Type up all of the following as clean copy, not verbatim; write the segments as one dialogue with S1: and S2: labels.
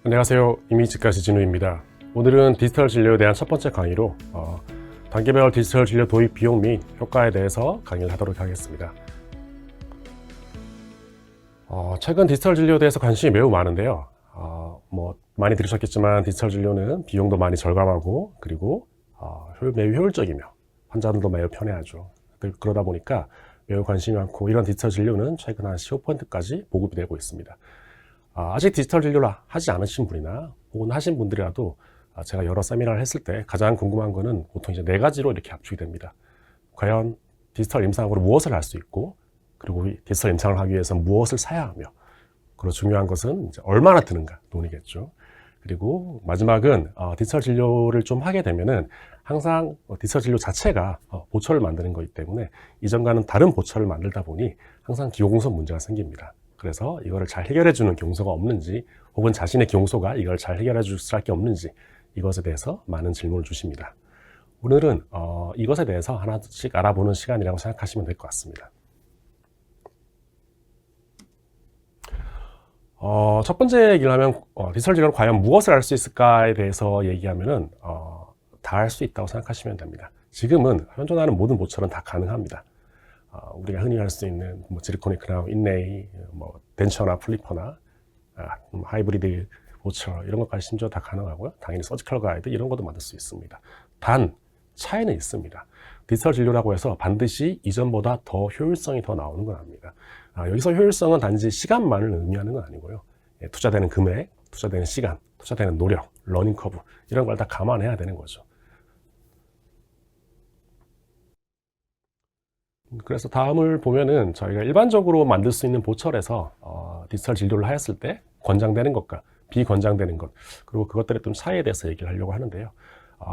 S1: 안녕하세요. 이미지까지 진우입니다. 오늘은 디지털 진료에 대한 첫 번째 강의로 단계별 디지털 진료 도입 비용 및 효과에 대해서 강의를 하도록 하겠습니다. 최근 디지털 진료에 대해서 관심이 매우 많은데요. 많이 들으셨겠지만 디지털 진료는 비용도 많이 절감하고 그리고 매우 효율적이며 환자들도 매우 편해하죠. 그러다 보니까 매우 관심이 많고 이런 디지털 진료는 최근 한 15%까지 보급이 되고 있습니다. 아직 디지털 진료를 하지 않으신 분이나 혹은 하신 분들이라도 제가 여러 세미나를 했을 때 가장 궁금한 거는 보통 이제 4가지로 이렇게 압축이 됩니다. 과연 디지털 임상으로 무엇을 할 수 있고, 그리고 디지털 임상을 하기 위해서 무엇을 사야 하며, 그리고 중요한 것은 이제 얼마나 드는가 논의겠죠. 그리고 마지막은 디지털 진료를 좀 하게 되면은 항상 디지털 진료 자체가 보초를 만드는 거기 때문에 이전과는 다른 보초를 만들다 보니 항상 기용소 문제가 생깁니다. 그래서 이거를 잘 해결해주는 기용소가 없는지, 혹은 자신의 기용소가 이걸 잘 해결해줄 수밖에 없는지, 이것에 대해서 많은 질문을 주십니다. 오늘은 이것에 대해서 하나씩 알아보는 시간이라고 생각하시면 될 것 같습니다. 첫 번째 얘기를 하면 디지털 진료로 과연 무엇을 할 수 있을까에 대해서 얘기하면은 다 할 수 있다고 생각하시면 됩니다. 지금은 현존하는 모든 보철은 다 가능합니다. 우리가 흔히 할 수 있는 지르코닉 크라운, 인레이, 덴처나 플리퍼나 하이브리드 보철 이런 것까지 심지어 다 가능하고요. 당연히 서지컬 가이드 이런 것도 만들 수 있습니다. 단 차이는 있습니다. 디지털 진료라고 해서 반드시 이전보다 더 효율성이 더 나오는 건 아닙니다. 여기서 효율성은 단지 시간만을 의미하는 건 아니고요. 투자되는 금액, 투자되는 시간, 투자되는 노력, 러닝 커브 이런 걸 다 감안해야 되는 거죠. 그래서 다음을 보면은 저희가 일반적으로 만들 수 있는 보철에서 디지털 진료를 하였을 때 권장되는 것과 비권장되는 것, 그리고 그것들의 좀 차이에 대해서 얘기를 하려고 하는데요.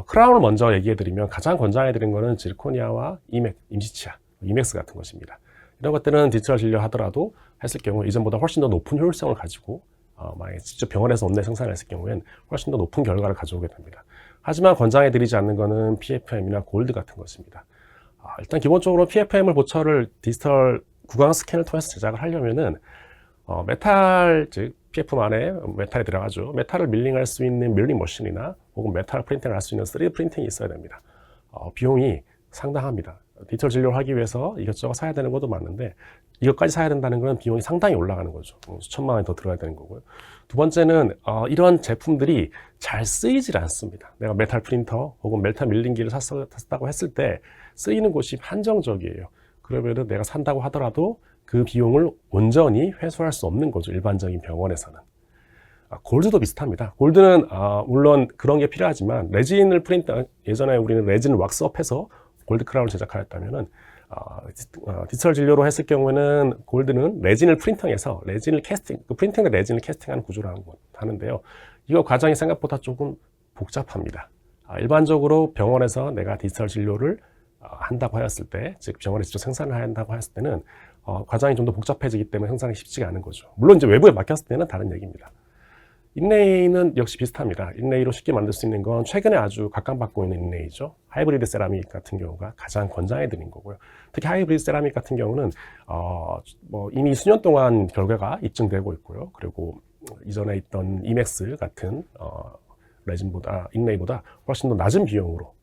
S1: 크라운을 먼저 얘기해드리면 가장 권장해드린 것은 지르코니아와 임시치아, 이맥스 같은 것입니다. 이런 것들은 디지털 진료 하더라도 했을 경우 이전보다 훨씬 더 높은 효율성을 가지고 만약에 직접 병원에서 온라인 생산을 했을 경우엔 훨씬 더 높은 결과를 가져오게 됩니다. 하지만 권장해드리지 않는 것은 PFM이나 골드 같은 것입니다. 일단 기본적으로 PFM을 보철을 디지털 구강 스캔을 통해서 제작을 하려면은 메탈, 즉 PFM 안에 메탈이 들어가죠. 메탈을 밀링할 수 있는 밀링 머신이나 혹은 메탈 프린팅을 할 수 있는 3D 프린팅이 있어야 됩니다. 비용이 상당합니다. 디지털 진료를 하기 위해서 이것저것 사야 되는 것도 많은데 이것까지 사야 된다는 건 비용이 상당히 올라가는 거죠. 수천만 원이 더 들어가야 되는 거고요. 두 번째는 이런 제품들이 잘 쓰이질 않습니다. 내가 메탈 프린터 혹은 메탈 밀링기를 샀다고 했을 때 쓰이는 곳이 한정적이에요. 그러면은 내가 산다고 하더라도 그 비용을 온전히 회수할 수 없는 거죠. 일반적인 병원에서는. 골드도 비슷합니다. 골드는 물론 그런 게 필요하지만 레진을 예전에 우리는 레진을 왁스업해서 골드 크라운을 제작하였다면은 디지털 진료로 했을 경우에는 골드는 레진을 프린팅해서 레진을 캐스팅, 그 프린팅과 레진을 캐스팅하는 구조로 하는데요. 이거 과정이 생각보다 조금 복잡합니다. 일반적으로 병원에서 내가 디지털 진료를 한다고 하였을 때, 즉 병원에 직접 생산을 한다고 하였을 때는 과정이 좀 더 복잡해지기 때문에 생산이 쉽지가 않은 거죠. 물론 이제 외부에 맡겼을 때는 다른 얘기입니다. 인레이는 역시 비슷합니다. 인레이로 쉽게 만들 수 있는 건 최근에 아주 각광받고 있는 인레이죠. 하이브리드 세라믹 같은 경우가 가장 권장해드린 거고요. 특히 하이브리드 세라믹 같은 경우는 이미 수년 동안 결과가 입증되고 있고요. 그리고 이전에 있던 이맥스 같은 인레이보다 훨씬 더 낮은 비용으로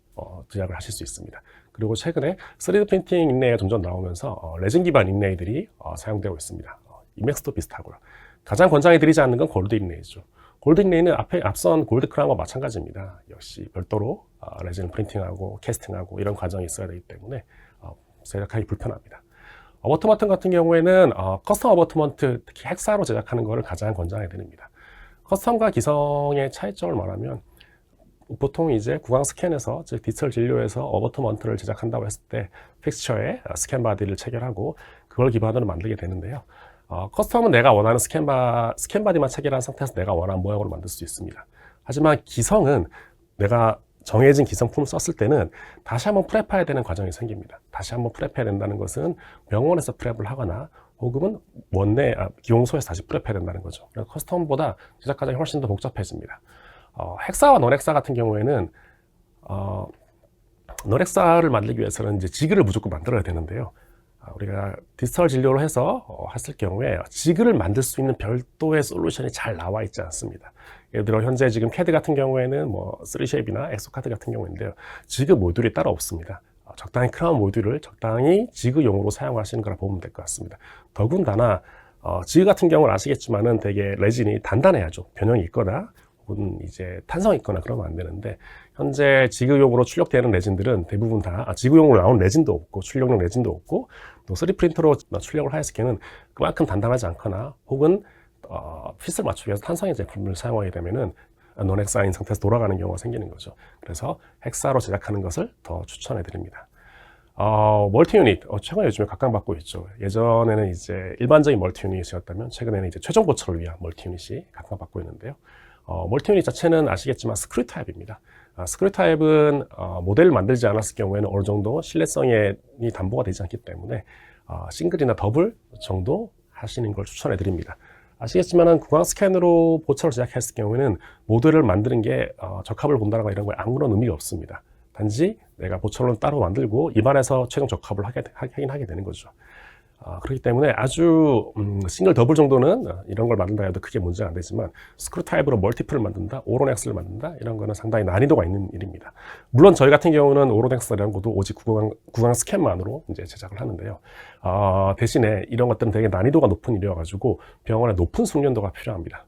S1: 제작을 하실 수 있습니다. 그리고 최근에 3D 프린팅 인레이가 점점 나오면서 레진 기반 인레이들이 사용되고 있습니다. 이맥스도 비슷하고요. 가장 권장해드리지 않는 건 골드 인레이죠. 골드 인레이는 앞선 골드 크라운과 마찬가지입니다. 역시 별도로 레진을 프린팅하고 캐스팅하고 이런 과정이 있어야 되기 때문에 제작하기 불편합니다. 어버트먼트 같은 경우에는 커스텀 어버트먼트, 특히 헥사로 제작하는 것을 가장 권장해드립니다. 커스텀과 기성의 차이점을 말하면 보통 이제 구강 스캔에서, 즉 디지털 진료에서 어버트먼트를 제작한다고 했을 때 픽스처에 스캔 바디를 체결하고 그걸 기반으로 만들게 되는데요. 커스텀은 내가 원하는 스캔 바디만 체결한 상태에서 내가 원하는 모양으로 만들 수 있습니다. 하지만 기성은 내가 정해진 기성품을 썼을 때는 다시 한번 프랩해야 되는 과정이 생깁니다. 다시 한번 프랩해야 된다는 것은 병원에서 프랩을 하거나 혹은 기용소에서 다시 프랩해야 된다는 거죠. 그래서 커스텀보다 제작 과정이 훨씬 더 복잡해집니다. 헥사와 논헥사 같은 경우에는 논헥사를 만들기 위해서는 이제 지그를 무조건 만들어야 되는데요. 우리가 디지털 진료를 해서 했을 경우에 지그를 만들 수 있는 별도의 솔루션이 잘 나와 있지 않습니다. 예를 들어 현재 지금 CAD 같은 경우에는 뭐 3쉐입이나 엑소카드 같은 경우인데요. 지그 모듈이 따로 없습니다. 적당히 크라운 모듈을 적당히 지그용으로 사용하시는 거라 보면 될 것 같습니다. 더군다나 지그 같은 경우는 아시겠지만은 되게 레진이 단단해야죠. 변형이 있거나 혹은 이제 탄성이 있거나 그러면 안 되는데, 현재 지그용으로 출력되는 레진들은 대부분 다 지그용으로 나온 레진도 없고 출력용 레진도 없고, 또 3프린터로 출력을 하였을 경우는 그만큼 단단하지 않거나 혹은 핏을 맞추기 위해서 탄성의 제품을 사용하게 되면은 논헥사인 상태에서 돌아가는 경우가 생기는 거죠. 그래서 헥사로 제작하는 것을 더 추천해 드립니다. 멀티 유닛, 최근에 요즘에 각광받고 있죠. 예전에는 이제 일반적인 멀티 유닛이었다면 최근에는 이제 최종 보철을 위한 멀티 유닛이 각광받고 있는데요. 멀티 유닛 자체는 아시겠지만 스크류 타입입니다. 스크류 타입은 모델을 만들지 않았을 경우에는 어느 정도 신뢰성이 담보가 되지 않기 때문에 싱글이나 더블 정도 하시는 걸 추천해 드립니다. 아시겠지만 구강 스캔으로 보철을 제작했을 경우에는 모델을 만드는 게 적합을 본다거나 이런 거에 아무런 의미가 없습니다. 단지 내가 보철로 따로 만들고 입안에서 최종 적합을 하게 되는 거죠. 그렇기 때문에 아주 싱글 더블 정도는 이런 걸 만든다 해도 크게 문제가 안 되지만, 스크류 타입으로 멀티플을 만든다, 오로넥스를 만든다, 이런 거는 상당히 난이도가 있는 일입니다. 물론 저희 같은 경우는 오로넥스라는 것도 오직 구강 스캔만으로 이제 제작을 하는데요. 대신에 이런 것들은 되게 난이도가 높은 일이어가지고 병원에 높은 숙련도가 필요합니다.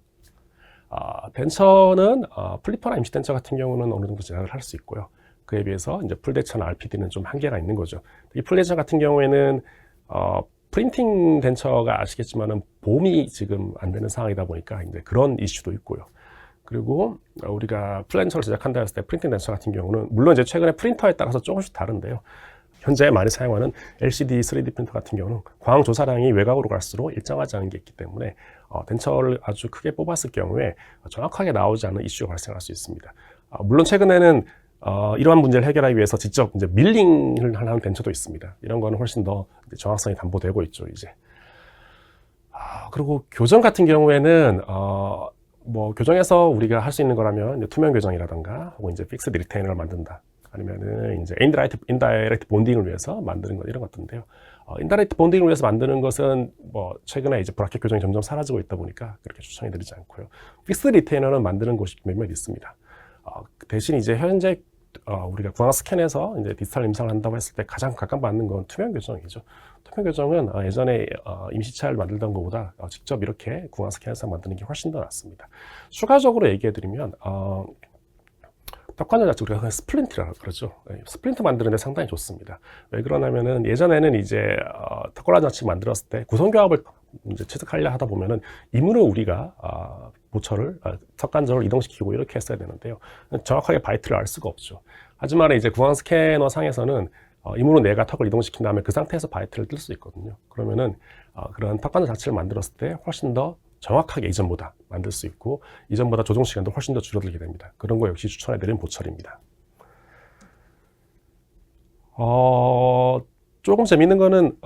S1: 덴처는 플리퍼나 임시 덴처 같은 경우는 어느 정도 제작을 할 수 있고요. 그에 비해서 이제 풀덴처나 RPD는 좀 한계가 있는 거죠. 이 풀덴처 같은 경우에는 프린팅 덴처가 아시겠지만은 봄이 지금 안 되는 상황이다 보니까 이제 그런 이슈도 있고요. 그리고 우리가 풀덴처를 제작한다 했을 때 프린팅 덴처 같은 경우는 물론 이제 최근에 프린터에 따라서 조금씩 다른데요. 현재 많이 사용하는 LCD 3D 프린터 같은 경우는 광 조사량이 외곽으로 갈수록 일정하지 않은 게 있기 때문에 덴처를 아주 크게 뽑았을 경우에 정확하게 나오지 않는 이슈가 발생할 수 있습니다. 물론 최근에는 이러한 문제를 해결하기 위해서 직접 이제 밀링을 하는 덴처도 있습니다. 이런 거는 훨씬 더 정확성이 담보되고 있죠, 이제. 그리고 교정 같은 경우에는, 뭐, 교정에서 우리가 할 수 있는 거라면, 이제 투명 교정이라던가, 혹은 이제 픽스드 리테이너를 만든다. 아니면은, 이제 인다이렉트 본딩을 위해서 만드는 것, 이런 것들인데요. 인다이렉트 본딩을 위해서 만드는 것은, 뭐, 최근에 이제 브라켓 교정이 점점 사라지고 있다 보니까 그렇게 추천해 드리지 않고요. 픽스드 리테이너는 만드는 곳이 몇몇 있습니다. 대신 이제 현재 우리가 구강 스캔에서 이제 디지털 임상을 한다고 했을 때 가장 각광받는 건 투명 교정이죠. 투명 교정은 예전에 임시차를 만들던 것보다 직접 이렇게 구강 스캔에서 만드는 게 훨씬 더 낫습니다. 추가적으로 얘기해 드리면 턱관절 자체 우리가 스플린트라고 그러죠. 스플린트 만드는 데 상당히 좋습니다. 왜 그러냐면은 예전에는 이제 턱관절 자체 만들었을 때 구성교합을 이제 채택하려 하다 보면은 임으로 우리가 보철을 턱관절을 이동시키고 이렇게 했어야 되는데요. 정확하게 바이트를 알 수가 없죠. 하지만 이제 구강 스캐너 상에서는 임으로 내가 턱을 이동시킨 다음에 그 상태에서 바이트를 뜰 수 있거든요. 그러면은 그런 턱관절 자체를 만들었을 때 훨씬 더 정확하게 이전보다 만들 수 있고, 이전보다 조정 시간도 훨씬 더 줄어들게 됩니다. 그런 거 역시 추천해드린 보철입니다. 조금 재밌는 거는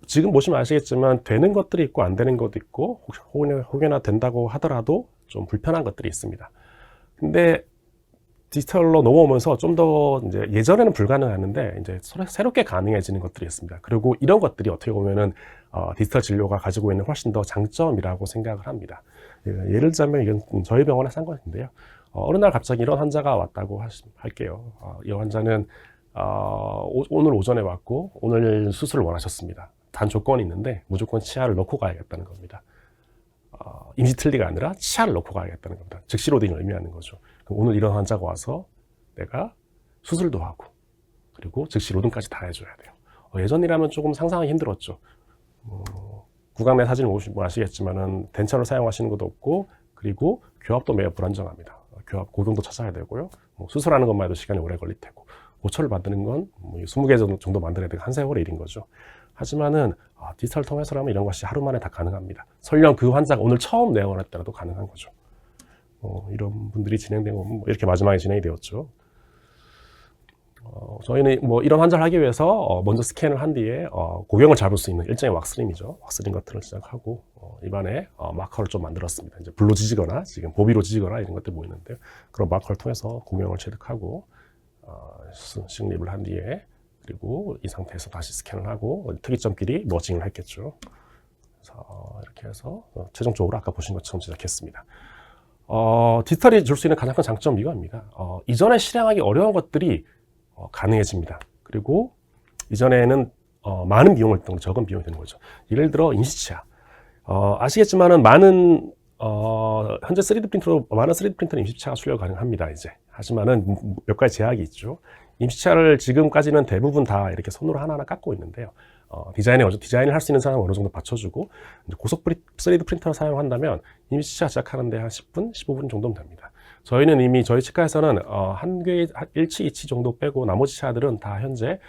S1: 지금 보시면 아시겠지만 되는 것들이 있고 안 되는 것도 있고, 혹여나 된다고 하더라도 좀 불편한 것들이 있습니다. 근데 디지털로 넘어오면서 좀 더 이제 예전에는 불가능했는데 이제 새롭게 가능해지는 것들이 있습니다. 그리고 이런 것들이 어떻게 보면은 디지털 진료가 가지고 있는 훨씬 더 장점이라고 생각을 합니다. 예를 들자면 이건 저희 병원에서 한 것인데요. 어느 날 갑자기 이런 환자가 왔다고 할게요. 이 환자는 오늘 오전에 왔고 오늘 수술을 원하셨습니다. 단 조건이 있는데 무조건 치아를 넣고 가야겠다는 겁니다. 임시틀리가 아니라 치아를 넣고 가야겠다는 겁니다. 즉시 로딩을 의미하는 거죠. 오늘 이런 환자가 와서 내가 수술도 하고 그리고 즉시 로딩까지 다 해줘야 돼요. 예전이라면 조금 상상하기 힘들었죠. 구강 내 사진을 보시면 아시겠지만은 덴처를 사용하시는 것도 없고, 그리고 교합도 매우 불안정합니다. 교합 고정도 찾아야 되고요. 수술하는 것만 해도 시간이 오래 걸릴 테고, 보철을 만드는 건 20개 정도 만들어야 되고 한 세월의 일인 거죠. 하지만은 디지털 통해서라면 이런 것이 하루 만에 다 가능합니다. 설령 그 환자가 오늘 처음 내원을 했더라도 가능한 거죠. 이런 분들이 진행되고 이렇게 마지막에 진행이 되었죠. 저희는 뭐 이런 환자를 하기 위해서 먼저 스캔을 한 뒤에 고경을 잡을 수 있는 일종의 왁스림이죠. 왁스림 같은 걸 시작하고 입안에 마커를 좀 만들었습니다. 이제 불로 지지거나 지금 보비로 지지거나 이런 것들 보이는데요. 그런 마커를 통해서 고경을 체득하고 식립을 한 뒤에, 그리고 이 상태에서 다시 스캔을 하고 특이점끼리 노징을 했겠죠. 그래서 이렇게 해서 최종적으로 아까 보신 것처럼 제작했습니다. 디지털이 줄 수 있는 가장 큰 장점은 이겁니다. 이전에 실행하기 어려운 것들이 가능해집니다. 그리고 이전에는 많은 비용을 했던 거 적은 비용이 되는 거죠. 예를 들어 인시치아. 아시겠지만은 현재 3D 프린터로 많은 3D 프린터는 임시치아가 출력 가능합니다. 이제 하지만은 몇 가지 제약이 있죠. 임시치아를 지금까지는 대부분 다 이렇게 손으로 하나하나 깎고 있는데요. 디자인을 할 수 있는 사람은 어느 정도 받쳐주고 고속 3D 프린터를 사용한다면 임시치아 제작하는데 한 10분, 15분 정도면 됩니다. 저희는 이미 저희 치과에서는 한 개, 1치, 2치 정도 빼고 나머지 치아들은 다 현재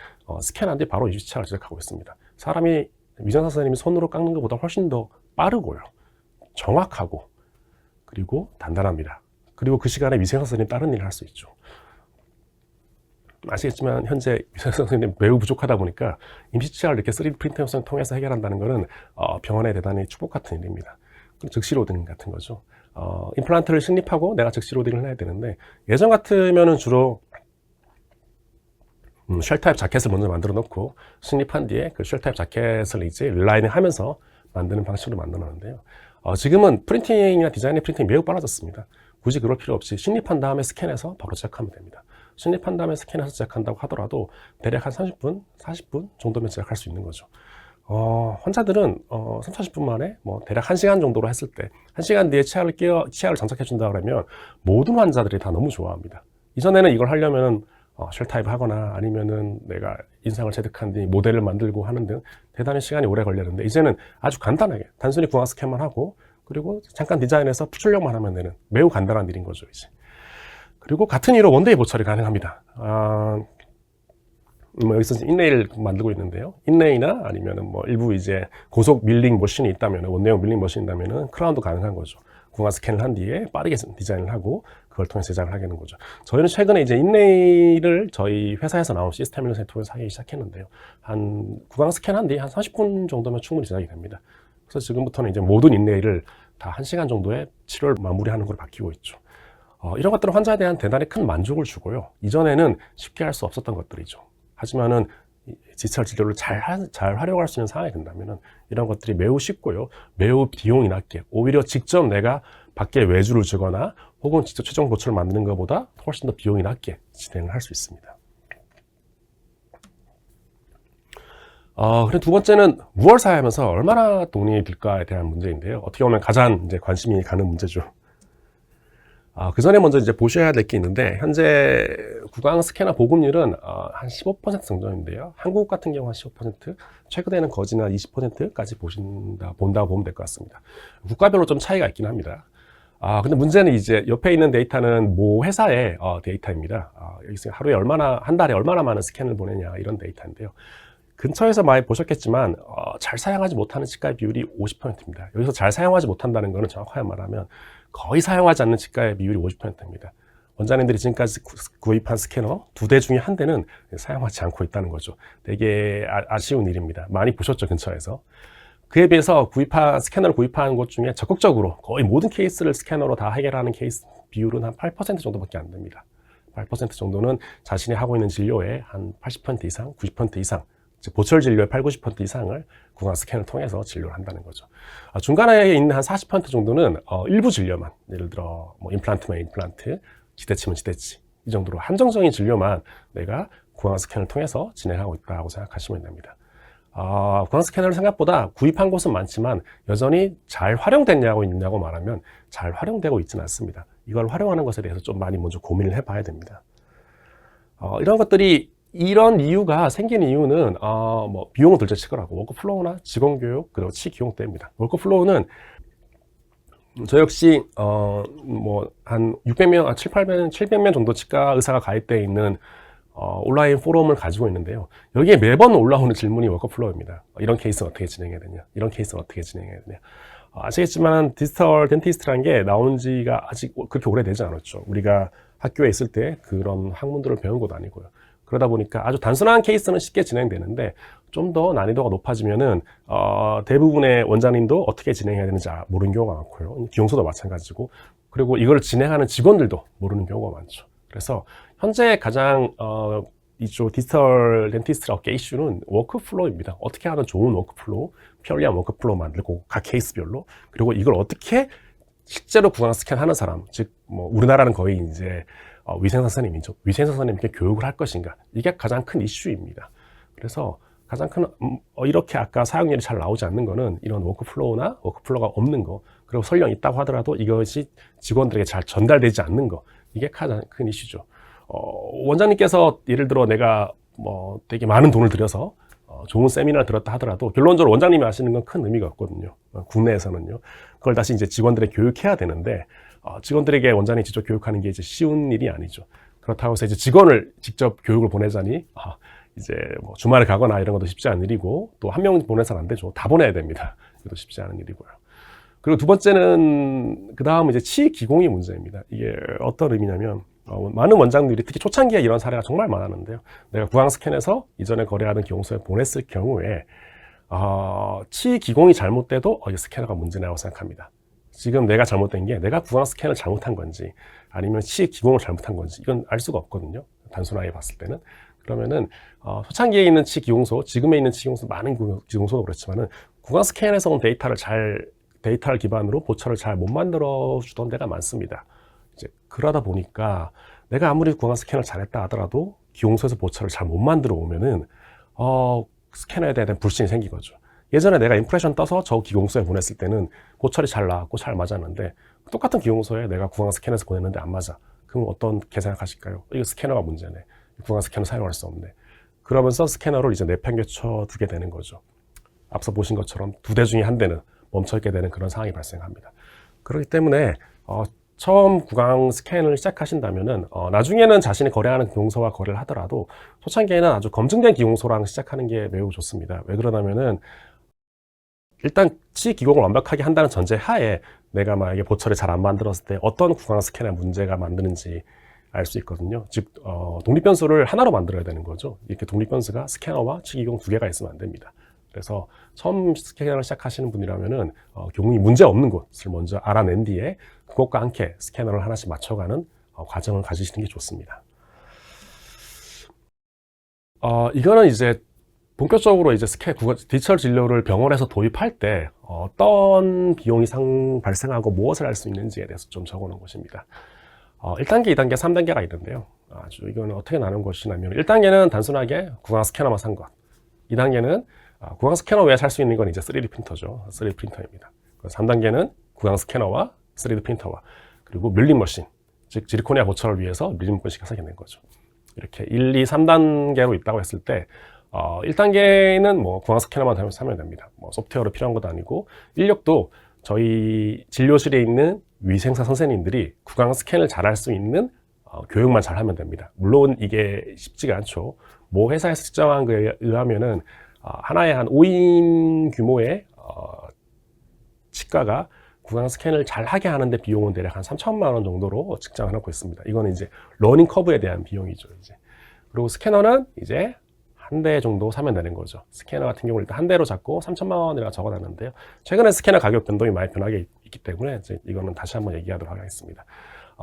S1: 스캔한 뒤 바로 임시치아를 제작하고 있습니다. 사람이 위생사 선생님이 손으로 깎는 것보다 훨씬 더 빠르고요. 정확하고 그리고 단단합니다. 그리고 그 시간에 위생사 선생님 다른 일을 할 수 있죠. 아시겠지만 현재 위생사 선생님 매우 부족하다 보니까 임시치아를 이렇게 3D 프린터 영상을 통해서 해결한다는 것은 병원에 대단히 축복 같은 일입니다. 즉시 로딩 같은 거죠. 임플란트를 식립하고 내가 즉시 로딩을 해야 되는데 예전 같으면은 주로 쉘 타입 자켓을 먼저 만들어 놓고 식립한 뒤에 그 쉘 타입 자켓을 이제 릴라이닝 하면서 만드는 방식으로 만들어 놨는데요. 지금은 프린팅이나 디자인의 프린팅이 매우 빨라졌습니다. 굳이 그럴 필요 없이 식립한 다음에 스캔해서 바로 제작하면 됩니다. 식립한 다음에 스캔해서 제작한다고 하더라도 대략 한 30분, 40분 정도면 제작할 수 있는 거죠. 환자들은 3, 40분 만에 대략 1시간 정도로 했을 때 1시간 뒤에 치아를 장착해 준다 그러면 모든 환자들이 다 너무 좋아합니다. 이전에는 이걸 하려면 쉘 타입 하거나 아니면은 내가 인상을 체득한 뒤 모델을 만들고 하는 등 대단히 시간이 오래 걸렸는데 이제는 아주 간단하게 단순히 궁합 스캔만 하고 그리고 잠깐 디자인해서 출력만 하면 되는 매우 간단한 일인 거죠 이제. 그리고 같은 이유로 원데이 보철이 가능합니다. 여기서 인레이를 만들고 있는데요. 인레이나 아니면은 일부 이제 고속 밀링 머신이 있다면, 원내형 밀링 머신이 있다면은 크라운도 가능한 거죠. 궁합 스캔을 한 뒤에 빠르게 디자인을 하고 그걸 통해서 제작을 하게 되는 거죠. 저희는 최근에 이제 인레이를 저희 회사에서 나온 시스템 일러스트를 통해서 하기 시작했는데요. 구강 스캔한 뒤에 한 30분 정도면 충분히 제작이 됩니다. 그래서 지금부터는 이제 모든 인레이를 다 1시간 정도의 치료를 마무리하는 걸로 바뀌고 있죠. 이런 것들은 환자에 대한 대단히 큰 만족을 주고요. 이전에는 쉽게 할 수 없었던 것들이죠. 하지만은 디지털 진료를 잘 활용할 수 있는 상황이 된다면은 이런 것들이 매우 쉽고요. 매우 비용이 낮게, 오히려 직접 내가 밖에 외주를 주거나 혹은 직접 최종 보철을 만드는 것보다 훨씬 더 비용이 낮게 진행을 할 수 있습니다. 그리고 두 번째는 무엇을 사용하면서 얼마나 돈이 들까에 대한 문제인데요. 어떻게 보면 가장 이제 관심이 가는 문제죠. 그 전에 먼저 이제 보셔야 될 게 있는데, 현재 구강 스캐너 보급률은 한 15% 정도인데요. 한국 같은 경우 한 15%, 최근에는 거진 한 20%까지 본다고 보면 될 것 같습니다. 국가별로 좀 차이가 있긴 합니다. 근데 문제는 이제 옆에 있는 데이터는 모 회사의 데이터입니다. 여기서 한 달에 얼마나 많은 스캔을 보내냐, 이런 데이터인데요. 근처에서 많이 보셨겠지만, 잘 사용하지 못하는 치과의 비율이 50%입니다. 여기서 잘 사용하지 못한다는 것은 정확하게 말하면 거의 사용하지 않는 치과의 비율이 50%입니다. 원장님들이 지금까지 구입한 스캐너 2대 중에 1대는 사용하지 않고 있다는 거죠. 되게 아쉬운 일입니다. 많이 보셨죠, 근처에서. 그에 비해서 스캐너를 구입한 곳 중에 적극적으로 거의 모든 케이스를 스캐너로 다 해결하는 케이스 비율은 한 8% 정도밖에 안 됩니다. 8% 정도는 자신이 하고 있는 진료의 한 80% 이상, 90% 이상, 즉 보철 진료의 8, 90% 이상을 구강 스캔을 통해서 진료를 한다는 거죠. 중간에 있는 한 40% 정도는 일부 진료만, 예를 들어 임플란트면 임플란트, 지대치면 지대치, 이 정도로 한정적인 진료만 내가 구강 스캔을 통해서 진행하고 있다고 생각하시면 됩니다. 구강 스캐너를 생각보다 구입한 곳은 많지만 여전히 잘 활용됐냐고 말하면 잘 활용되고 있지는 않습니다. 이걸 활용하는 것에 대해서 좀 많이 먼저 고민을 해봐야 됩니다. 이런 이유가 생긴 이유는 비용은 둘째 치고라고 워크플로우나 직원 교육 그리고 치기용 때입니다. 워크플로우는 저 역시 한 600명, 700명 정도 치과 의사가 가입되어 있는 온라인 포럼을 가지고 있는데요. 여기에 매번 올라오는 질문이 워크플로우입니다. 이런 케이스는 어떻게 진행해야 되냐? 이런 케이스는 어떻게 진행해야 되냐? 아시겠지만 디지털 덴티스트라는 게 나온 지가 아직 그렇게 오래되지 않았죠. 우리가 학교에 있을 때 그런 학문들을 배운 것도 아니고요. 그러다 보니까 아주 단순한 케이스는 쉽게 진행되는데 좀 더 난이도가 높아지면은 대부분의 원장님도 어떻게 진행해야 되는지 모르는 경우가 많고요. 기용소도 마찬가지고, 그리고 이걸 진행하는 직원들도 모르는 경우가 많죠. 그래서 현재 가장 이쪽 디지털 덴티스트 업계 이슈는 워크플로우입니다. 어떻게 하면 좋은 워크플로우, 편리한 워크플로우 만들고 각 케이스별로, 그리고 이걸 어떻게 실제로 구강 스캔하는 사람, 즉 뭐 우리나라는 거의 이제 위생사 선생님이죠. 위생사 선생님께 교육을 할 것인가, 이게 가장 큰 이슈입니다. 그래서 가장 큰 이렇게 아까 사용률이 잘 나오지 않는 거는 이런 워크플로우나 워크플로우가 없는 거, 그리고 설령 있다고 하더라도 이것이 직원들에게 잘 전달되지 않는 거, 이게 가장 큰 이슈죠. 원장님께서 예를 들어 내가 뭐 되게 많은 돈을 들여서 좋은 세미나를 들었다 하더라도 결론적으로 원장님이 하시는 건 큰 의미가 없거든요. 국내에서는요. 그걸 다시 이제 직원들에게 교육해야 되는데 직원들에게 원장님이 직접 교육하는 게 이제 쉬운 일이 아니죠. 그렇다고 해서 이제 직원을 직접 교육을 보내자니 이제 뭐 주말에 가거나 이런 것도 쉽지 않은 일이고, 또 한 명 보내서는 안 되죠. 다 보내야 됩니다. 이것도 쉽지 않은 일이고요. 그리고 두 번째는 그 다음 이제 치기공의 문제입니다. 이게 어떤 의미냐면 많은 원장들이 특히 초창기에 이런 사례가 정말 많았는데요. 내가 구강 스캔해서 이전에 거래하던 기공소에 보냈을 경우에 치기공이 잘못돼도 이 스캐너가 문제라고 생각합니다. 지금 내가 잘못된 게 내가 구강 스캔을 잘못한 건지 아니면 치기공을 잘못한 건지 이건 알 수가 없거든요. 단순하게 봤을 때는. 그러면은 초창기에 있는 치기공소, 지금에 있는 치기공소, 많은 기공소도 그렇지만은 구강 스캔에서 온 데이터를 기반으로 보철을 잘 못 만들어 주던 데가 많습니다. 이제 그러다 보니까 내가 아무리 구강 스캔을 잘했다 하더라도 기공소에서 보철을 잘 못 만들어 오면은 스캐너에 대한 불신이 생긴 거죠. 예전에 내가 임프레션 떠서 저 기공소에 보냈을 때는 보철이 잘 나왔고 잘 맞았는데, 똑같은 기공소에 내가 구강 스캔해서 보냈는데 안 맞아. 그럼 어떻게 생각하실까요? 이거 스캐너가 문제네. 구강 스캐너 사용할 수 없네. 그러면서 스캐너를 이제 내팽개쳐 두게 되는 거죠. 앞서 보신 것처럼 두 대 중에 한 대는 멈춰있게 되는 그런 상황이 발생합니다. 그렇기 때문에 처음 구강 스캔을 시작하신다면은 나중에는 자신이 거래하는 기공소와 거래를 하더라도 초창기에는 아주 검증된 기공소랑 시작하는 게 매우 좋습니다. 왜 그러냐면은 일단 치기공을 완벽하게 한다는 전제 하에 내가 만약에 보철을 잘 안 만들었을 때 어떤 구강 스캔에 문제가 만드는지 알 수 있거든요. 즉 독립변수를 하나로 만들어야 되는 거죠. 이렇게 독립변수가 스캐너와 치기공 두 개가 있으면 안 됩니다. 그래서 처음 스캐너를 시작하시는 분이라면은 기공이 문제 없는 곳을 먼저 알아낸 뒤에 그것과 함께 스캐너를 하나씩 맞춰가는 과정을 가지시는 게 좋습니다. 이거는 이제 본격적으로 이제 디지털 진료를 병원에서 도입할 때 어떤 비용이 발생하고 무엇을 할 수 있는지에 대해서 좀 적어놓은 것입니다. 1단계, 2단계, 3단계가 있는데요. 이거는 어떻게 나눈 것이냐면 1단계는 단순하게 구강 스캐너만 산 것. 2단계는 구강 스캐너 외에 살 수 있는 건 이제 3D 프린터죠. 3D 프린터입니다. 3단계는 구강 스캐너와 3D 프린터와 그리고 밀링 머신, 즉 지리코니아 보철을 위해서 밀링 머신을 사게 된 거죠. 이렇게 1, 2, 3단계로 있다고 했을 때 1단계는 뭐 구강 스캐너만 사면 됩니다. 뭐 소프트웨어로 필요한 것도 아니고 인력도 저희 진료실에 있는 위생사 선생님들이 구강 스캔을 잘 할 수 있는 교육만 잘 하면 됩니다. 물론 이게 쉽지가 않죠. 모 회사에서 측정한 거에 의하면은 하나에 한 5인 규모의 치과가 구강 스캔을 잘 하게 하는데 비용은 대략 한 3천만 원 정도로 측정을 하고 있습니다. 이거는 이제 러닝 커브에 대한 비용이죠. 이제 그리고 스캐너는 이제 한 대 정도 사면 되는 거죠. 스캐너 같은 경우는 일단 한 대로 잡고 3천만 원이라고 적어놨는데요. 최근에 스캐너 가격 변동이 많이 변하게 있기 때문에 이제 이거는 다시 한번 얘기하도록 하겠습니다.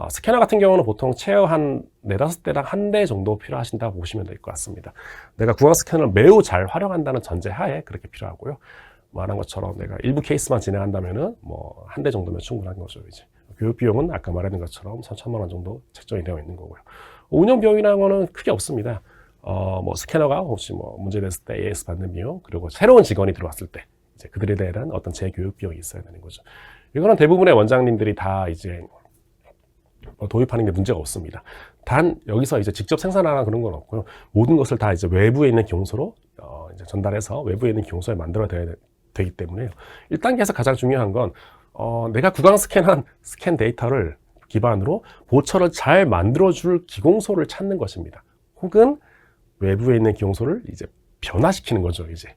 S1: 스캐너 같은 경우는 보통 체어 한 4-5대당 한 대 정도 필요하신다고 보시면 될 것 같습니다. 내가 구강 스캐너를 매우 잘 활용한다는 전제 하에 그렇게 필요하고요. 말한 것처럼 내가 일부 케이스만 진행한다면은 뭐 한 대 정도면 충분한 거죠. 이제 교육 비용은 아까 말했던 것처럼 3천만 원 정도 책정이 되어 있는 거고요. 운영 비용이라는 거는 크게 없습니다. 뭐 스캐너가 혹시 뭐 문제됐을 때 AS 받는 비용, 그리고 새로운 직원이 들어왔을 때 이제 그들에 대한 어떤 재교육 비용이 있어야 되는 거죠. 이거는 대부분의 원장님들이 다 이제 도입하는 게 문제가 없습니다. 단 여기서 이제 직접 생산하거나 그런 건 없고요. 모든 것을 다 이제 외부에 있는 기공소로 이제 전달해서 외부에 있는 기공소에 만들어야 되기 때문에요. 1단계에서 가장 중요한 건 내가 구강 스캔한 스캔 데이터를 기반으로 보철을 잘 만들어줄 기공소를 찾는 것입니다. 혹은 외부에 있는 기공소를 이제 변화시키는 거죠. 이제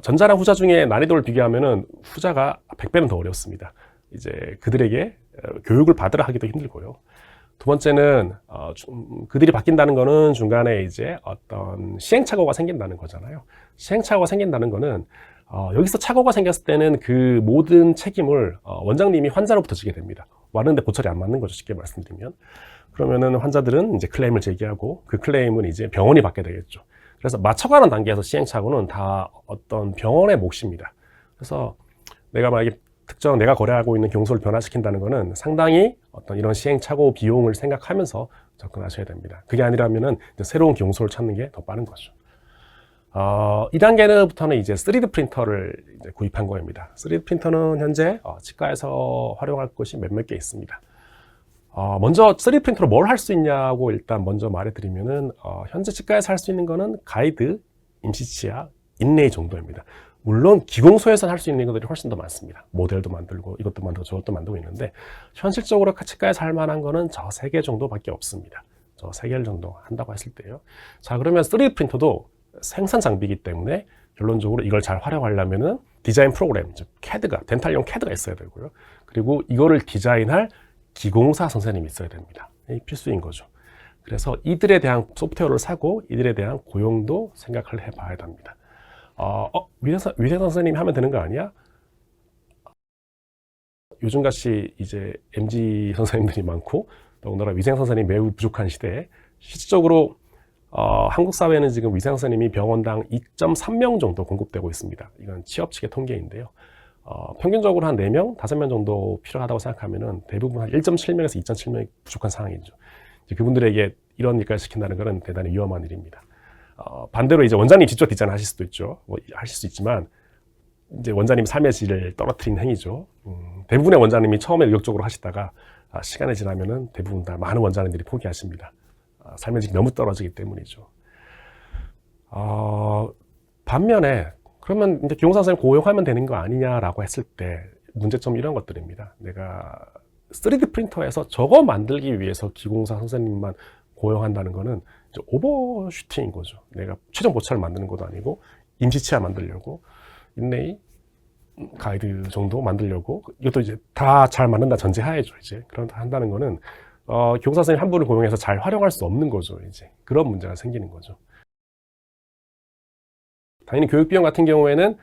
S1: 전자랑 후자 중에 난이도를 비교하면은 후자가 100배는 더 어렵습니다. 이제 그들에게 교육을 받으라 하기도 힘들고요. 두 번째는 그들이 바뀐다는 거는 중간에 이제 어떤 시행착오가 생긴다는 거잖아요. 시행착오가 생긴다는 거는 여기서 착오가 생겼을 때는 그 모든 책임을 원장님이 환자로부터 지게 됩니다. 왔는데 보철이 안 맞는 거죠. 쉽게 말씀드리면. 그러면은 환자들은 이제 클레임을 제기하고 그 클레임은 이제 병원이 받게 되겠죠. 그래서 맞춰가는 단계에서 시행착오는 다 어떤 병원의 몫입니다. 그래서 내가 만약에 특정 내가 거래하고 있는 경소를 변화시킨다는 것은 상당히 어떤 이런 시행착오 비용을 생각하면서 접근하셔야 됩니다. 그게 아니라면은 이제 새로운 경소를 찾는 게 더 빠른 거죠. 2단계부터는 이제 3D 프린터를 이제 구입한 거입니다. 3D 프린터는 현재 치과에서 활용할 것이 몇몇 개 있습니다. 먼저 3D 프린터로 뭘 할 수 있냐고 일단 먼저 말해드리면은 현재 치과에서 할 수 있는 거는 가이드, 임시치아, 인레이 정도입니다. 물론 기공소에서 할 수 있는 것들이 훨씬 더 많습니다. 모델도 만들고 이것도 만들고 저것도 만들고 있는데 현실적으로 치과에서 할 만한 거는 저 3개 정도밖에 없습니다. 저 3개 정도 한다고 했을 때요. 자, 그러면 3D 프린터도 생산 장비이기 때문에 결론적으로 이걸 잘 활용하려면은 디자인 프로그램, 즉 CAD가, 덴탈용 CAD가 있어야 되고요. 그리고 이거를 디자인할 기공사 선생님이 있어야 됩니다. 이 필수인 거죠. 그래서 이들에 대한 소프트웨어를 사고 이들에 대한 고용도 생각을 해봐야 됩니다. 위생 선생님이 하면 되는 거 아니야? 요즘같이 이제 MZ 선생님들이 많고 더군다나 위생 선생님이 매우 부족한 시대에 실질적으로 한국 사회는 지금 위생 선생님이 병원당 2.3명 정도 공급되고 있습니다. 이건 취업 측의 통계인데요. 평균적으로 한 4명, 5명 정도 필요하다고 생각하면은 대부분 한 1.7명에서 2.7명이 부족한 상황이죠. 이제 그분들에게 이런 일까지 시킨다는 것은 대단히 위험한 일입니다. 반대로 이제 원장님 직접 디자인 하실 수도 있죠. 하실 수 있지만, 이제 원장님 삶의 질을 떨어뜨리는 행위죠. 대부분의 원장님이 처음에 의욕적으로 하시다가, 시간이 지나면은 대부분 다 많은 원장님들이 포기하십니다. 삶의 질이 너무 떨어지기 때문이죠. 반면에, 그러면 이제 기공사 선생님 고용하면 되는 거 아니냐라고 했을 때, 문제점 이런 것들입니다. 내가 3D 프린터에서 저거 만들기 위해서 기공사 선생님만 고용한다는 거는 오버슈팅인 거죠. 내가 최종 보차를 만드는 것도 아니고 임시치아 만들려고 인레이 가이드 정도 만들려고 이것도 이제 다 잘 만든다 전제하에죠. 이제 그런다 한다는 거는 기공사 선생님 한 분을 고용해서 잘 활용할 수 없는 거죠. 이제 그런 문제가 생기는 거죠. 당연히 교육 비용 같은 경우에는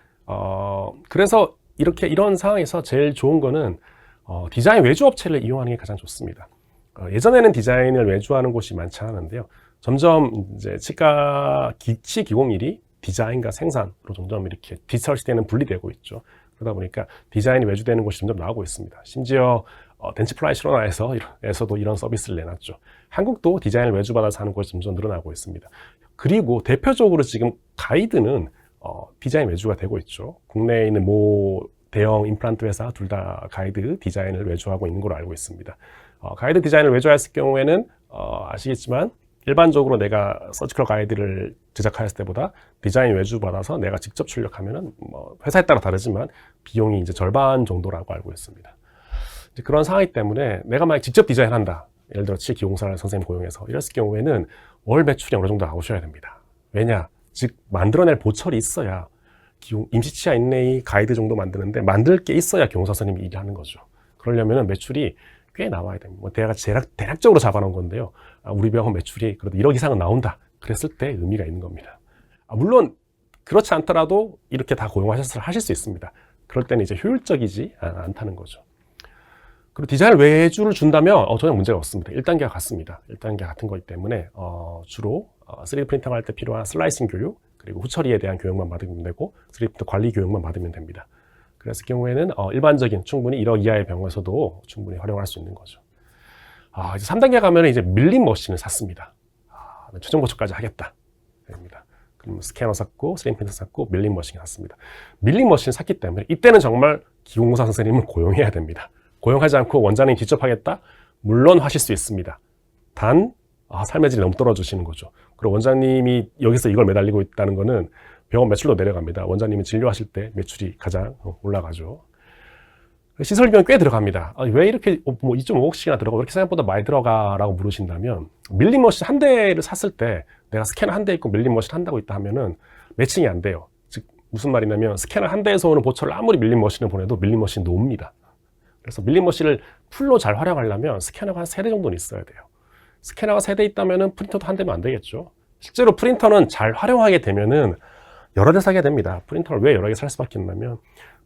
S1: 그래서 이런 상황에서 제일 좋은 거는 디자인 외주 업체를 이용하는 게 가장 좋습니다. 예전에는 디자인을 외주하는 곳이 많지 않았는데요. 점점 이제 치과 기치 기공일이 디자인과 생산으로 점점 이렇게 디지털 시대는 분리되고 있죠. 그러다 보니까 디자인이 외주되는 곳이 점점 나오고 있습니다. 심지어 덴치플라이 실로나에서도 이런 서비스를 내놨죠. 한국도 디자인을 외주받아서 하는 곳이 점점 늘어나고 있습니다. 그리고 대표적으로 지금 가이드는 디자인 외주가 되고 있죠. 국내에 있는 대형 임플란트 회사 둘 다 가이드 디자인을 외주하고 있는 걸로 알고 있습니다. 가이드 디자인을 외주했을 경우에는 아시겠지만 일반적으로 내가 서지컬 가이드를 제작하였을 때보다 디자인 외주 받아서 내가 직접 출력하면은 회사에 따라 다르지만 비용이 이제 절반 정도라고 알고 있습니다. 이제 그런 상황이기 때문에 내가 만약 직접 디자인한다. 예를 들어 기공사 선생님 고용해서 이랬을 경우에는 월 매출이 어느 정도 나오셔야 됩니다. 왜냐? 즉 만들어낼 보철이 있어야 임시치아 인레이 가이드 정도 만드는데 만들 게 있어야 기공사 선생님이 일하는 거죠. 그러려면 매출이 꽤 나와야 됩니다. 대략적으로 잡아놓은 건데요. 우리 병원 매출이 그래도 1억 이상은 나온다. 그랬을 때 의미가 있는 겁니다. 물론 그렇지 않더라도 이렇게 다 고용하셔서 하실 수 있습니다. 그럴 때는 이제 효율적이지 않다는 거죠. 그리고 디자인 외주를 준다면 전혀 문제가 없습니다. 1단계와 같습니다. 1단계 같은 거기 때문에 주로 3D 프린팅 할 때 필요한 슬라이싱 교육 그리고 후처리에 대한 교육만 받으면 되고 3D 프린터 관리 교육만 받으면 됩니다. 그랬을 경우에는 일반적인 충분히 1억 이하의 병원에서도 충분히 활용할 수 있는 거죠. 이제 3단계 가면 이제 밀링 머신을 샀습니다. 최종 보초까지 하겠다. 됩니다. 그럼 스캐너 샀고, 3D 프린터 샀고, 밀링 머신 샀습니다. 밀링 머신 샀기 때문에 이때는 정말 기공사 선생님을 고용해야 됩니다. 고용하지 않고 원장님 직접 하겠다? 물론 하실 수 있습니다. 단, 삶의 질이 너무 떨어지시는 거죠. 그리고 원장님이 여기서 이걸 매달리고 있다는 거는 병원 매출도 내려갑니다. 원장님이 진료하실 때 매출이 가장 올라가죠. 시설 비용이 꽤 들어갑니다. 왜 이렇게 2.5억씩이나 들어가고 이렇게 생각보다 많이 들어가라고 물으신다면 밀링 머신 한 대를 샀을 때 내가 스캐너 한 대 있고 밀링 머신 한다고 있다 하면은 매칭이 안 돼요. 즉 무슨 말이냐면 스캐너 한 대에서 오는 보철을 아무리 밀링 머신을 보내도 밀링 머신이 놉니다. 그래서 밀링 머신을 풀로 잘 활용하려면 스캐너가 한 3대 정도는 있어야 돼요. 스캐너가 3대 있다면은 프린터도 한 대면 안 되겠죠. 실제로 프린터는 잘 활용하게 되면은 여러 대 사게 됩니다. 프린터를 왜 여러 개 살 수밖에 없냐면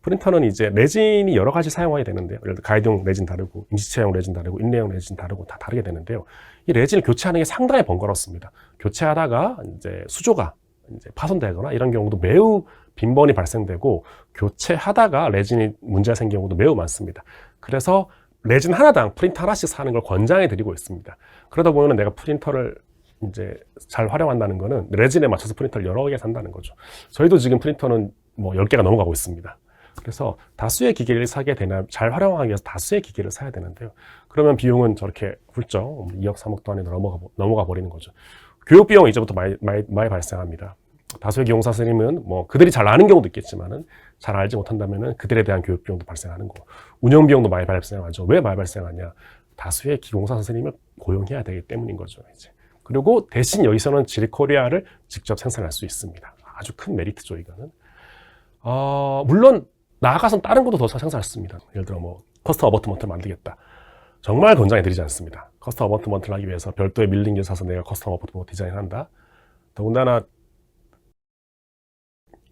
S1: 프린터는 이제 레진이 여러 가지 사용하게 되는데요. 예를 들어 가이드용 레진 다르고 임시치아용 레진 다르고 인레용 레진 다르고 다 다르게 되는데요. 이 레진을 교체하는 게 상당히 번거롭습니다. 교체하다가 이제 수조가 이제 파손되거나 이런 경우도 매우 빈번히 발생되고 교체하다가 레진이 문제가 생긴 경우도 매우 많습니다. 그래서 레진 하나당 프린터 하나씩 사는 걸 권장해 드리고 있습니다. 그러다 보면 내가 프린터를 이제 잘 활용한다는 거는 레진에 맞춰서 프린터를 여러 개 산다는 거죠. 저희도 지금 프린터는 뭐 10개가 넘어가고 있습니다. 그래서 다수의 기계를 사게 되나, 잘 활용하기 위해서 다수의 기계를 사야 되는데요. 그러면 비용은 저렇게 훌쩍 2억, 3억 도 안에 넘어가 버리는 거죠. 교육 비용은 이제부터 많이 발생합니다. 다수의 기용사 선생님은 뭐 그들이 잘 아는 경우도 있겠지만은 잘 알지 못한다면은 그들에 대한 교육 비용도 발생하는 거, 운영 비용도 많이 발생하죠. 왜 많이 발생하냐? 다수의 기공사 선생님을 고용해야 되기 때문인 거죠. 이제. 그리고 대신 여기서는 지리코리아를 직접 생산할 수 있습니다. 아주 큰 메리트죠, 이거는. 물론 나아가선 다른 것도 더 생산했습니다. 예를 들어 뭐 커스텀 어버트먼트를 만들겠다. 정말 권장해 드리지 않습니다. 커스텀 어버트먼트를 하기 위해서 별도의 밀링기를 사서 내가 커스텀 어버트먼트 디자인한다. 더군다나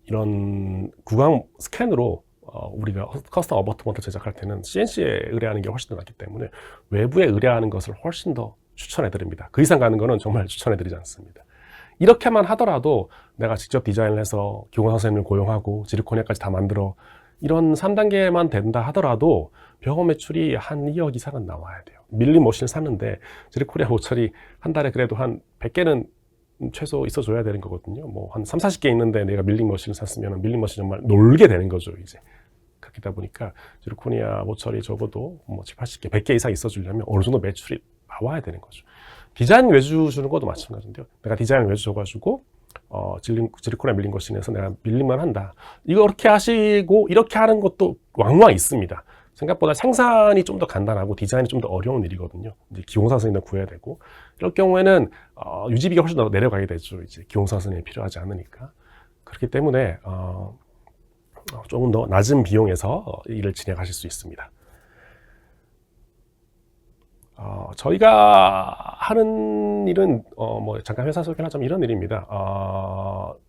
S1: 이런 구강 스캔으로 우리가 커스텀 어버트먼트 제작할 때는 CNC에 의뢰하는 게 훨씬 더 낫기 때문에 외부에 의뢰하는 것을 훨씬 더 추천해 드립니다. 그 이상 가는 거는 정말 추천해 드리지 않습니다. 이렇게만 하더라도 내가 직접 디자인을 해서 기공사 선생님을 고용하고 지르코니아까지 다 만들어 이런 3단계만 된다 하더라도 병원 매출이 한 2억 이상은 나와야 돼요. 밀림 머신을 샀는데 지르코리아 모철이 한 달에 그래도 한 100개는 최소 있어줘야 되는 거거든요. 뭐 한 3, 40개 있는데 내가 밀링 머신을 샀으면 밀링 머신 정말 놀게 되는 거죠, 이제. 그렇다 보니까 지르코니아 모철이 적어도 뭐 7, 80개, 100개 이상 있어주려면 어느 정도 매출이 나와야 되는 거죠. 디자인 외주 주는 것도 마찬가지인데요. 내가 디자인 외주 줘가지고 지르코니아 밀링 머신에서 내가 밀링만 한다. 이거 이렇게 하시고 이렇게 하는 것도 왕왕 있습니다. 생각보다 생산이 좀 더 간단하고 디자인이 좀 더 어려운 일이거든요. 이제 기공사 선생님도 구해야 되고 이럴 경우에는 유지비가 훨씬 더 내려가게 되죠. 이제 기공사 선생님이 필요하지 않으니까. 그렇기 때문에 조금 더 낮은 비용에서 일을 진행하실 수 있습니다. 저희가 하는 일은 뭐 잠깐 회사 소개를 하자면 이런 일입니다.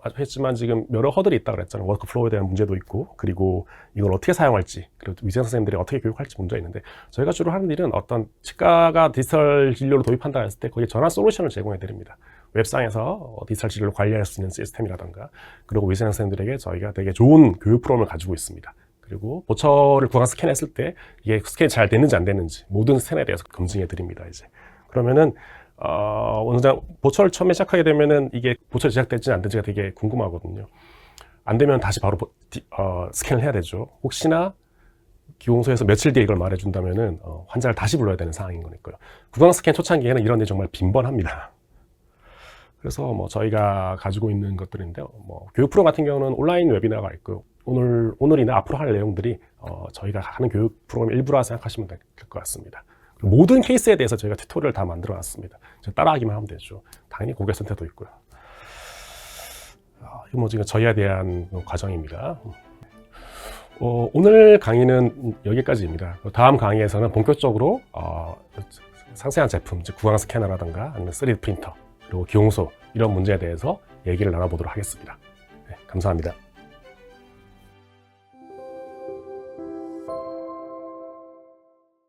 S1: 아주 했지만 지금 여러 허들이 있다고 그랬잖아요. 워크플로우에 대한 문제도 있고, 그리고 이걸 어떻게 사용할지, 그리고 위생 선생님들이 어떻게 교육할지 문제가 있는데, 저희가 주로 하는 일은 어떤 치과가 디지털 진료를 도입한다 했을 때 거기에 전환 솔루션을 제공해 드립니다. 웹상에서 디지털 진료를 관리할 수 있는 시스템이라던가, 그리고 위생 선생님들에게 저희가 되게 좋은 교육 프로그램을 가지고 있습니다. 그리고 보철을 구강 스캔했을 때 이게 스캔이 잘 됐는지 안 됐는지 모든 스캔에 대해서 검증해 드립니다. 이제 그러면은 원장 보철 처음에 시작하게 되면은 이게 보철 제작될지 안 될지가 되게 궁금하거든요. 안 되면 다시 바로 스캔을 해야 되죠. 혹시나 기공소에서 며칠 뒤에 이걸 말해준다면은 환자를 다시 불러야 되는 상황인 거니까요. 구강 스캔 초창기에는 이런 일이 정말 빈번합니다. 그래서 뭐 저희가 가지고 있는 것들인데요. 뭐 교육 프로 같은 경우는 온라인 웨비나가 있고 오늘이나 앞으로 할 내용들이 저희가 하는 교육 프로그램 일부라 생각하시면 될 것 같습니다. 모든 케이스에 대해서 저희가 튜토리얼을 다 만들어 놨습니다. 따라하기만 하면 되죠. 당연히 고객 선택도 있고요. 이거 뭐 지금 저희에 대한 과정입니다. 오늘 강의는 여기까지입니다. 다음 강의에서는 본격적으로 상세한 제품, 즉 구강 스캐너라든가 아니면 3D 프린터, 그리고 기용소 이런 문제에 대해서 얘기를 나눠보도록 하겠습니다. 네, 감사합니다.